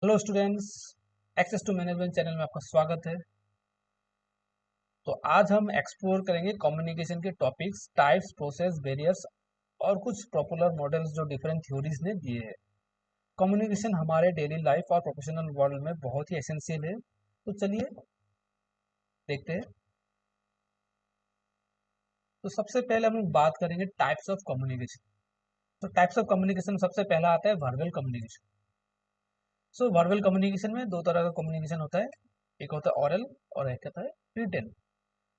Hello students, access to management channel में आपका स्वागत है। तो आज हम एक्सप्लोर करेंगे कम्युनिकेशन के टॉपिक्स, टाइप्स, प्रोसेस, बैरियर्स और कुछ पॉपुलर मॉडल्स जो डिफरेंट थ्योरीज ने दिए हैं। कम्युनिकेशन हमारे डेली लाइफ और प्रोफेशनल वर्ल्ड में बहुत ही एसेंशियल है। तो चलिए देखते हैं। तो सबसे पहले हम लोग बात करेंगे टाइप्स ऑफ कम्युनिकेशन। तो टाइप्स ऑफ कम्युनिकेशन सबसे पहला आता है वर्बल कम्युनिकेशन। सो वर्बल कम्युनिकेशन में दो तरह का कम्युनिकेशन होता है, एक होता है ऑरल और एक होता है रिटन।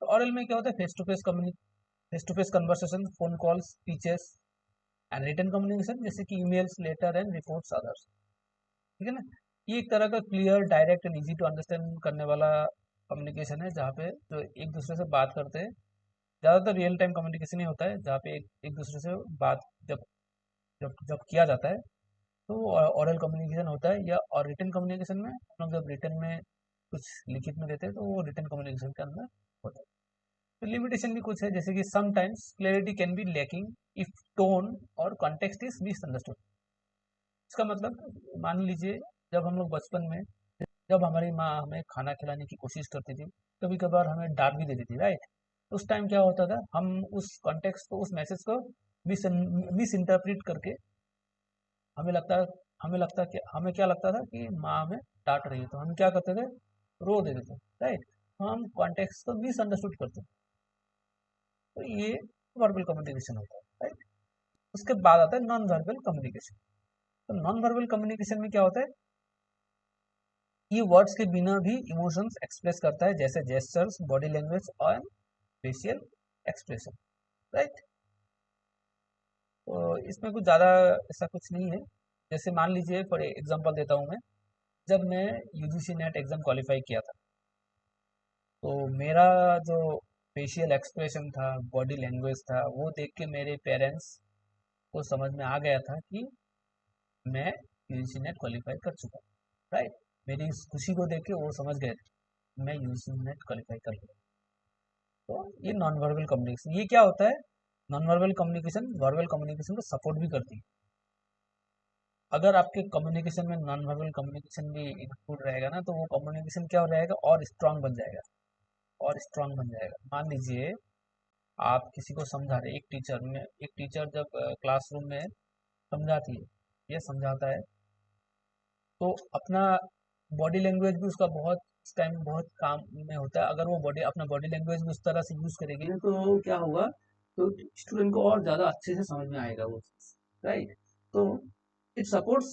तो ऑरल में क्या होता है, face to face conversation, phone calls, speeches. And written communication जैसे कि emails, letter and reports others. ठीक है ना। ये एक तरह का clear, direct and easy to understand करने वाला कम्युनिकेशन है, जहाँ पे जो एक दूसरे से बात करते हैं। ज़्यादातर रियल टाइम कम्युनिकेशन ही होता है, जहाँ पे एक दूसरे से बात जब जब जब किया जाता है तो ऑरल कम्युनिकेशन होता है। या और रिटन कम्युनिकेशन में हम लोग जब रिटन में कुछ लिखित में देते हैं तो वो रिटन कम्युनिकेशन के अंदर होता है। तो लिमिटेशन भी कुछ है, जैसे कि sometimes clarity can be lacking if tone और कॉन्टेक्स्ट इज मिसअंडरस्टूड। इसका मतलब मान लीजिए, जब हम लोग बचपन में, जब हमारी माँ हमें खाना खिलाने की कोशिश करती थी, कभी कभार हमें डांट भी देती थी, राइट। उस टाइम क्या होता था, हम उस कॉन्टेक्स्ट को, उस मैसेज को मिस इंटरप्रेट करके हमें लगता कि हमें क्या लगता था कि माँ हमें डांट रही है, तो हम क्या करते थे, रो देते थे, राइट। हम कॉन्टेक्स्ट को मिसअंडरस्टूड करते थे। तो ये वर्बल कम्युनिकेशन होता है, राइट। उसके बाद आता है नॉन वर्बल कम्युनिकेशन। तो नॉन वर्बल कम्युनिकेशन में क्या होता है, ये वर्ड्स के बिना भी इमोशंस एक्सप्रेस करता है, जैसे जेस्चर्स, बॉडी लैंग्वेज और फेशियल एक्सप्रेशन, राइट। तो इसमें कुछ ज़्यादा ऐसा कुछ नहीं है। जैसे मान लीजिए, फॉर एग्जांपल देता हूँ मैं, जब मैं यूजीसी नेट एग्ज़ाम क्वालिफाई किया था, तो मेरा जो फेशियल एक्सप्रेशन था, बॉडी लैंग्वेज था, वो देख के मेरे पेरेंट्स को समझ में आ गया था कि मैं यूजीसी नेट क्वालिफाई कर चुका हूँ, राइट। मेरी इस खुशी को देख के वो समझ गए थे मैं यूजीसी नेट क्वालिफाई कर लिया। तो ये नॉन वर्बल कम्युनिकेशन, ये क्या होता है, non verbal communication verbal communication को सपोर्ट भी करती है। अगर आपके कम्युनिकेशन में नॉन वर्बल कम्युनिकेशन भी इंक्लूड रहेगा ना, तो वो कम्युनिकेशन क्या हो रहेगा, और स्ट्रांग बन जाएगा, और स्ट्रांग बन जाएगा। मान लीजिए, आप किसी को समझा रहे, एक टीचर जब क्लासरूम में समझाती है या समझाता है, तो अपना बॉडी लैंग्वेज भी उसका बहुत इस टाइम बहुत काम में होता है। अगर वो अपना बॉडी लैंग्वेज भी उस तरह से यूज करेगी ना, तो क्या होगा, तो स्टूडेंट को और ज्यादा अच्छे से समझ में आएगा वो चीज, राइट। तो it supports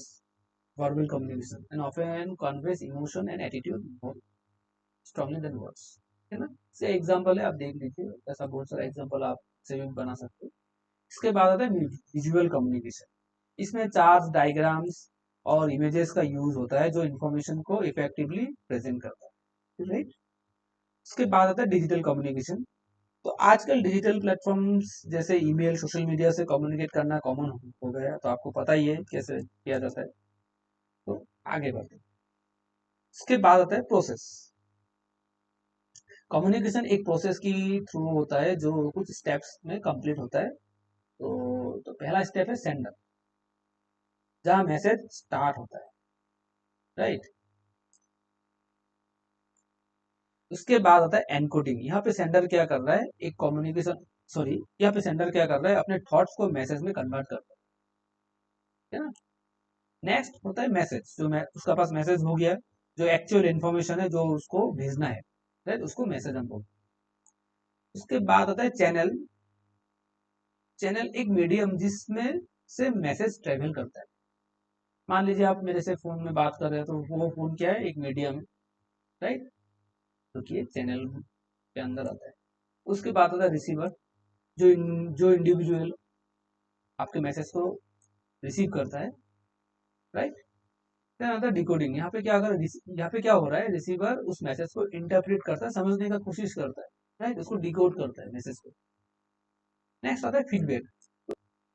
verbal communication and often conveys emotion and attitude more strongly than words, है ना। से एग्जांपल है, आप देख लीजिए, ऐसा बहुत सारा एग्जांपल आप से भी बना सकते हो। इसके बाद आता है विजुअल कम्युनिकेशन। इसमें चार्ट्स, डायग्राम्स और इमेजेस का यूज होता है, जो इन्फॉर्मेशन को इफेक्टिवली प्रेजेंट करता है, राइट। इसके बाद आता है डिजिटल कम्युनिकेशन। तो आजकल डिजिटल प्लेटफॉर्म्स जैसे ईमेल, सोशल मीडिया से कम्युनिकेट करना कॉमन हो गया है, तो आपको पता ही है कैसे किया जाता है। तो आगे बढ़ते हैं। इसके बाद आता है प्रोसेस। कम्युनिकेशन एक प्रोसेस की थ्रू होता है, जो कुछ स्टेप्स में कंप्लीट होता है। तो पहला स्टेप है सेंडर, जहां मैसेज स्टार्ट होता है, राइट। उसके बाद आता है एनकोडिंग। यहाँ पे सेंडर क्या कर रहा है, एक कम्युनिकेशन, सॉरी, यहाँ पे सेंडर क्या कर रहा है, अपने थॉट्स को मैसेज में कन्वर्ट कर रहा है ना। नेक्स्ट होता है मैसेज, जो उसका पास मैसेज हो गया, जो एक्चुअल इन्फॉर्मेशन है जो उसको भेजना है, राइट, उसको मैसेज हम बोलते हैं। उसके बाद आता है चैनल। चैनल एक मीडियम जिसमें से मैसेज ट्रेवल करता है। मान लीजिए, आप मेरे से फोन में बात कर रहे हैं, तो वो फोन क्या है, एक मीडियम है, राइट। तो ये चैनल के अंदर आता है। उसके बाद आता है रिसीवर, जो इंडिविजुअल आपके मैसेज को रिसीव करता है, राइट। देन आता है डिकोडिंग। यहाँ पे क्या हो रहा है, रिसीवर उस मैसेज को इंटरप्रेट करता है, समझने का कोशिश करता है, राइट, उसको डिकोड करता है मैसेज को। नेक्स्ट आता है feedback.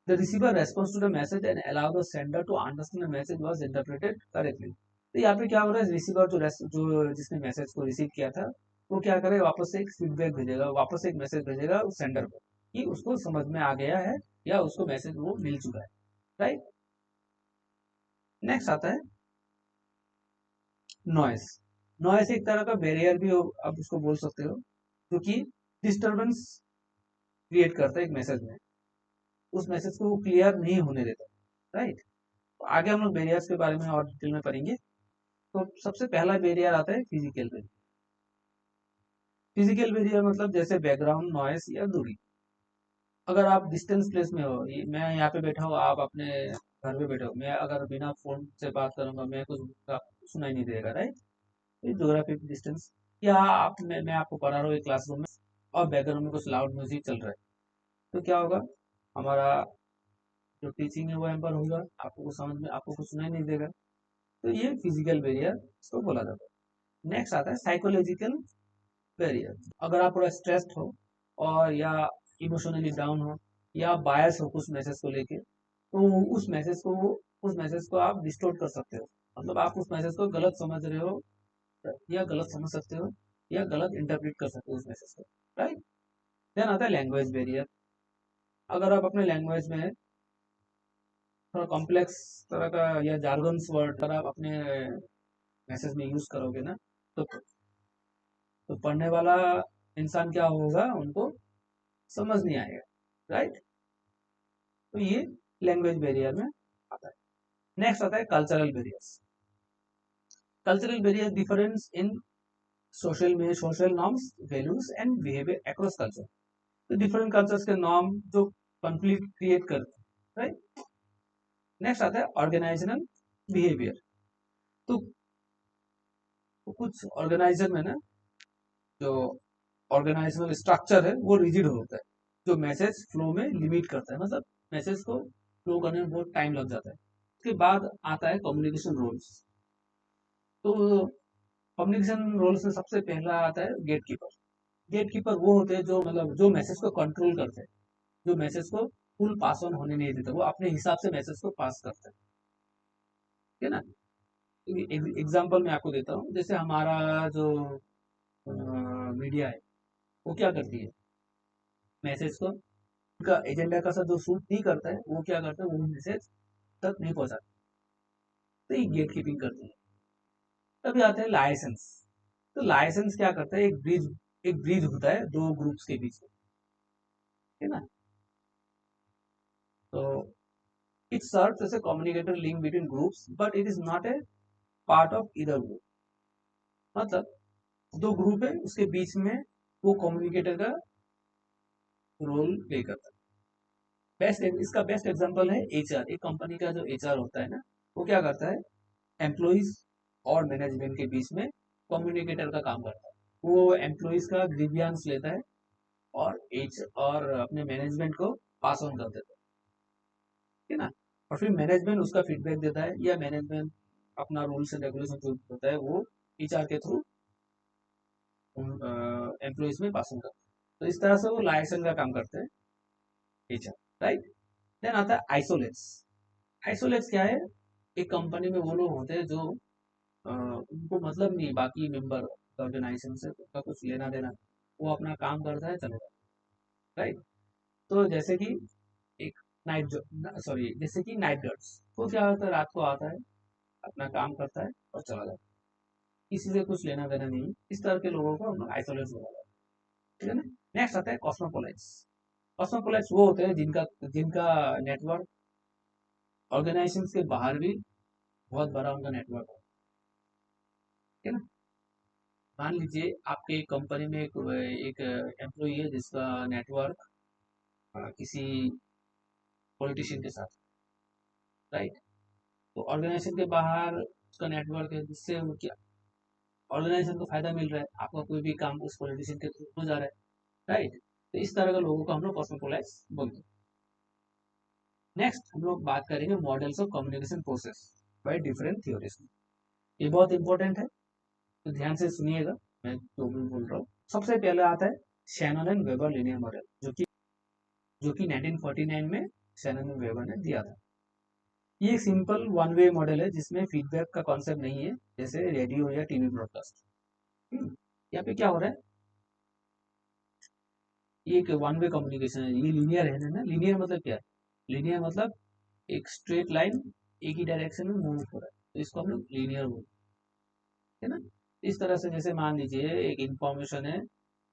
The receiver responds to the message and allow the sender to understand the message was interpreted correctly. तो यहाँ पे क्या हो रहा है, रिसीवर जो जिसने मैसेज को रिसीव किया था, वो क्या करे, वापस से एक फीडबैक भेजेगा, वापस से एक मैसेज भेजेगा उस सेंडर को कि उसको समझ में आ गया है या उसको मैसेज वो मिल चुका है, राइट। नेक्स्ट आता है नॉइस, नॉइस एक तरह का बैरियर भी आप उसको बोल सकते हो, जो कि डिस्टरबेंस क्रिएट करता है एक मैसेज में, उस मैसेज को क्लियर नहीं होने देता, राइट। तो आगे हम लोग बैरियर्स के बारे में और डिटेल में पढ़ेंगे। तो सबसे पहला बैरियर आता है फिजिकल बैरियर। फिजिकल बैरियर मतलब जैसे बैकग्राउंड नॉइस या दूरी। अगर आप डिस्टेंस प्लेस में हो, मैं यहाँ पे बैठा हूँ, आप अपने घर पे बैठे हो, मैं अगर बिना फोन से बात करूंगा, मैं कुछ सुनाई नहीं देगा, राइट। ज्योग्राफिक डिस्टेंस, या मैं आपको पढ़ा रहा हूँ एक क्लासरूम में और बैकग्राउंड में कुछ लाउड म्यूजिक चल रहा है, तो क्या होगा, हमारा जो टीचिंग है वो हैम्पर होगा, आपको कुछ समझ में, आपको कुछ सुनाई नहीं देगा। तो ये फिजिकल बैरियर इसको बोला जाता है। नेक्स्ट आता है साइकोलॉजिकल बैरियर। अगर आप थोड़ा स्ट्रेस्ड हो और या इमोशनली डाउन हो या बायस हो कुछ मैसेज को लेके, तो उस मैसेज को आप डिस्टोर्ट कर सकते हो, मतलब आप उस मैसेज को गलत समझ रहे हो या गलत समझ सकते हो या गलत इंटरप्रेट कर सकते हो उस मैसेज को, राइट। देन आता है लैंग्वेज बैरियर। अगर आप अपने लैंग्वेज में थोड़ा कॉम्प्लेक्स तरह का या जार्गन्स वर्ड अगर आप अपने मैसेज में यूज करोगे ना, तो पढ़ने वाला इंसान क्या होगा, उनको समझ नहीं आएगा, राइट। तो ये लैंग्वेज बैरियर में आता है। नेक्स्ट आता है cultural barriers. Cultural barrier difference in social norms, values and behaviour across culture. तो डिफरेंट कल्चर्स के नॉर्म जो कॉन्फ्लिक्ट क्रिएट करते हैं, राइट। नेक्स्ट आता है ऑर्गेनाइजेशनल बिहेवियर। तो कुछ ऑर्गेनाइजेशन में ना, जो ऑर्गेनाइजेशनल स्ट्रक्चर है वो रिजिड होता है, जो मैसेज फ्लो में लिमिट करता है, मतलब मैसेज को फ्लो करने में बहुत टाइम लग जाता है। उसके बाद आता है कम्युनिकेशन रोल्स। तो कम्युनिकेशन रोल्स में सबसे पहला आता है गेट कीपर। गेट कीपर वो होते हैं जो मतलब जो मैसेज को कंट्रोल करते हैं, जो मैसेज को फुल पास ऑन होने नहीं देते, वो अपने हिसाब से मैसेज को पास करते हैं, ठीक है ना। एग्जाम्पल मैं आपको देता हूँ, जैसे हमारा जो मीडिया है वो क्या करती है, मैसेज को उनका एजेंडा का साथ जो सूट नहीं करता है, वो क्या करता है, वो मैसेज तक नहीं पहुंचाता, तो ये गेट कीपिंग करती है। तभी आते हैं लाइसेंस। तो लाइसेंस क्या करता है, एक ब्रिज होता है दो ग्रुप्स के बीच में, है ना। तो it serves as a communicator link between groups but it is not a part of either group. मतलब दो ग्रुप है उसके बीच में वो कम्युनिकेटर का रोल प्ले करता है। इसका बेस्ट एग्जांपल है एचआर। एक कंपनी का जो एचआर होता है ना, वो क्या करता है, एम्प्लॉइज और मैनेजमेंट के बीच में कम्युनिकेटर का काम करता है। वो एम्प्लॉइज का ग्रीवियंस लेता है और अपने मैनेजमेंट को पास ऑन कर देता है, ठीक है ना। और फिर मैनेजमेंट उसका फीडबैक देता है या मैनेजमेंट अपना रूल्स एंड रेगुलेशन जो होता है वो एचआर के थ्रू एम्प्लॉइज में पास ऑन करता है। तो इस तरह से वो लाइसेंस का काम करते हैं एचआर, राइट। देन आता है आइसोलेट्स। आइसोलेट्स क्या है, एक कंपनी में वो लोग होते हैं जो उनको मतलब नहीं बाकी मेंबर ऑर्गेनाइजेशन से, उनका कुछ लेना देना, वो अपना काम करता है, चलो, राइट। तो जैसे कि एक जैसे कि नाइट गार्ड्स, वो क्या होता है, रात को आता है, अपना काम करता है और चला जाता है, किसी से कुछ लेना देना नहीं। इस तरह के लोगों को हम लोग आइसोलेट्स बोला जाता है, ठीक है ना। नेक्स्ट आता है कॉस्मोपोलाइट्स। कॉस्मोपोलाइट्स वो होते हैं जिनका जिनका नेटवर्क ऑर्गेनाइजेशन के बाहर भी बहुत बड़ा उनका नेटवर्क है, ठीक है ना। मान लीजिए आपके कंपनी में एक एम्प्लॉई है जिसका नेटवर्क किसी पॉलिटिशियन के साथ, राइट। तो ऑर्गेनाइजेशन के बाहर उसका नेटवर्क है, जिससे वो क्या, ऑर्गेनाइजेशन को फायदा मिल रहा है, आपका कोई भी काम उस पॉलिटिशियन के थ्रू हो जा रहा है, राइट। तो इस तरह के लोगों को हम लोग कॉस्मोपोलाइट्स बोलते हैं। नेक्स्ट हम लोग बात करेंगे models of communication process by different theories. ये बहुत इंपॉर्टेंट है, तो ध्यान से सुनिएगा मैं जो भी बोल रहा हूँ। सबसे पहले आता है Shannon and weber linear model, जो कि 1949 में शैनन एंड वेबर ने दिया था। ये एक सिंपल वन वे मॉडल है जिसमें फीडबैक का कॉन्सेप्ट नहीं है, जैसे रेडियो या टीवी ब्रॉडकास्ट। यहाँ पे क्या हो रहा है, ये एक वन वे कम्युनिकेशन है, ये लीनियर है ना। लीनियर मतलब क्या है, लीनियर मतलब एक स्ट्रेट लाइन एक ही डायरेक्शन में मूव हो रहा है, तो इसको हम लोग लीनियर बोलते है ना। इस तरह से जैसे मान लीजिए एक इंफॉर्मेशन है,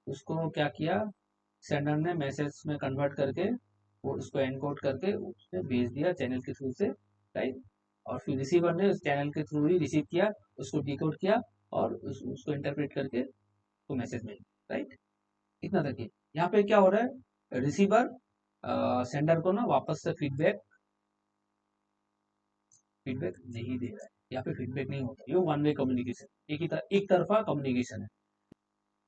उसको क्या किया, सेंडर ने मैसेज में कन्वर्ट करके वो उसको एनकोड करके उसने भेज दिया चैनल के थ्रू से, राइट। और फिर रिसीवर ने उस चैनल के थ्रू ही रिसीव किया, उसको डिकोड किया और उसको इंटरप्रेट करके तो मैसेज में, राइट। इतना तक ही। यहाँ पे क्या हो रहा है, रिसीवर सेंडर को ना वापस से फीडबैक फीडबैक नहीं दे रहा है, यहाँ पे फीडबैक नहीं होता, ये वन वे कम्युनिकेशन, एक तरफा कम्युनिकेशन है।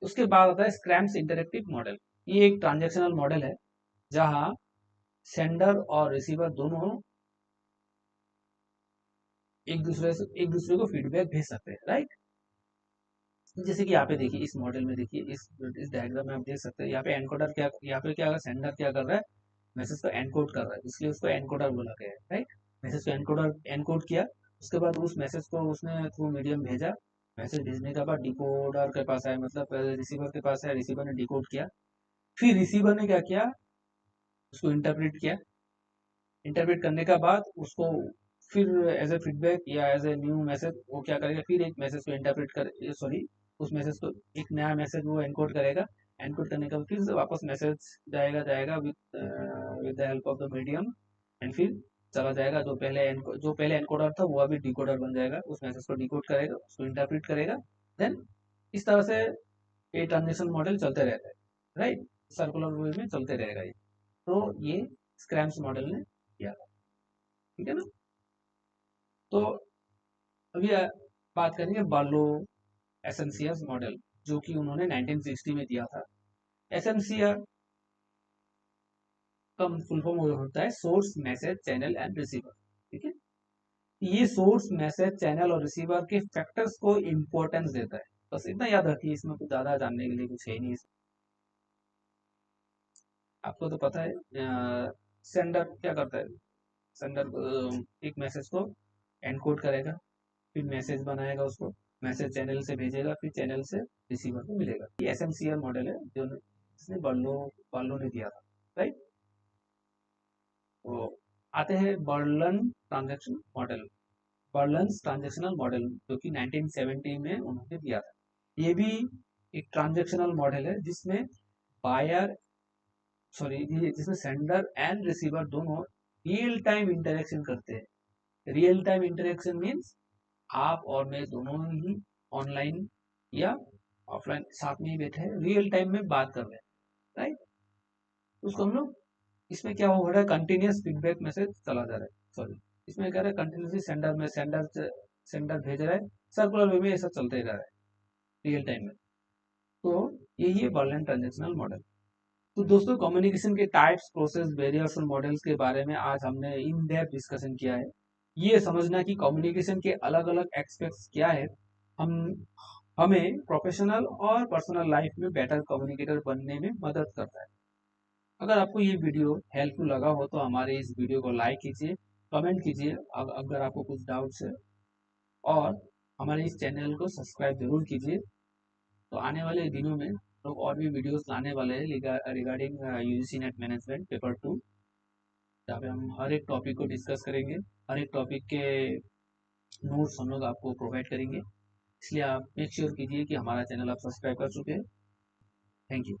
उसके बाद आता है स्क्रैम्स इंटरेक्टिव मॉडल। ये एक ट्रांजेक्शनल मॉडल है जहां सेंडर और रिसीवर दोनों एक दूसरे को फीडबैक भेज सकते हैं, राइट। जैसे कि यहाँ पे देखिए, इस मॉडल में देखिए, इस डायग्राम में आप देख सकते हैं, यहाँ पे एनकोडर क्या, यहाँ पे क्या सेंडर क्या कर रहा है, मैसेज को एनकोड कर रहा है, इसलिए उसको एनकोडर बोला गया है, राइट। मैसेज को एनकोड किया, उसके बाद उस मैसेज को उसने थ्रू मीडियम भेजा। मैसेज भेजने के बाद डिकोडर के पास आया, मतलब रिसीवर के पास आया, रिसीवर ने डिकोड किया। फिर रिसीवर ने क्या किया, उसको इंटरप्रेट किया। इंटरप्रेट करने के बाद उसको फिर एज ए फीडबैक या एज ए न्यू मैसेज वो क्या करेगा, फिर एक मैसेज को इंटरप्रेट कर, सॉरी, उस मैसेज को एक नया मैसेज वो एनकोड करेगा। एनकोड करने के बाद फिर से वापस मैसेज जाएगा with the help of the medium, and फिर चला जाएगा। जो पहले एनकोडर था वो अभी डिकोडर बन जाएगा, उस मैसेज को डिकोड करेगा, उसको इंटरप्रेट करेगा। देन इस तरह से ये ट्रांजेक्शन मॉडल चलते रहता है, राइट। सर्कुलर वे में चलते रहेगा ये। तो ये स्क्रैम्स मॉडल ने किया था, ठीक है ना। तो अभी बात करेंगे बार्लो एसेंसियस मॉडल, जो कि उन्होंने 1960 में दिया था। एसेंसिया का फुल फॉर्म होता है source, message, channel and receiver, ठीक है। ये सोर्स, मैसेज, चैनल और रिसीवर के फैक्टर्स को इंपॉर्टेंस देता है। बस इतना याद रखिए, इसमें कुछ ज्यादा जानने के लिए कुछ है नहीं। आपको तो पता है सेंडर क्या करता है, सेंडर एक मैसेज को एनकोड करेगा, फिर मैसेज बनाएगा, उसको मैसेज चैनल से भेजेगा, फिर चैनल से रिसीवर को मिलेगा। ये एसएमसीआर मॉडल है जो जिसने बर्लो ने दिया था, राइट। तो आते हैं बर्लन ट्रांजेक्शन मॉडल। बर्लन ट्रांजेक्शनल मॉडल जो कि 1970 में उन्होंने दिया था। ये भी एक ट्रांजेक्शनल मॉडल है जिसमें बायर सॉरी जिसमें सेंडर एंड रिसीवर दोनों रियल टाइम इंटरेक्शन करते हैं। रियल टाइम इंटरेक्शन मीन्स आप और मैं दोनों ही ऑनलाइन या ऑफलाइन साथ में ही बैठे हैं, रियल टाइम में बात कर रहे हैं, राइट। उसको हम लोग, इसमें क्या हो रहा है, कंटिन्यूस फीडबैक मैसेज चला जा रहा है, सॉरी, इसमें क्या है, कंटिन्यूसली सेंडर भेज रहा है, सर्कुलर वे में ऐसा चलते ही रह रहा है रियल टाइम में। तो यही है बर्लिन ट्रांजेक्शनल मॉडल। तो दोस्तों, कम्युनिकेशन के टाइप्स, प्रोसेस, बैरियर्स और मॉडल्स के बारे में आज हमने इन डेप्थ डिस्कशन किया है। ये समझना कि कम्युनिकेशन के अलग अलग एस्पेक्ट्स क्या है, हम हमें प्रोफेशनल और पर्सनल लाइफ में बेटर कम्युनिकेटर बनने में मदद करता है। अगर आपको ये वीडियो हेल्पफुल लगा हो तो हमारे इस वीडियो को लाइक कीजिए, कमेंट कीजिए अगर आपको कुछ डाउट्स है, और हमारे इस चैनल को सब्सक्राइब जरूर कीजिए। तो आने वाले दिनों में लोग और भी वीडियोस लाने वाले हैं regarding UGC net management paper 2, जहाँ पे हम हर एक टॉपिक को डिस्कस करेंगे, हर एक टॉपिक के नोट्स हम लोग आपको प्रोवाइड करेंगे। इसलिए आप मेक श्योर कीजिए कि हमारा चैनल आप सब्सक्राइब कर चुके हैं। Thank you.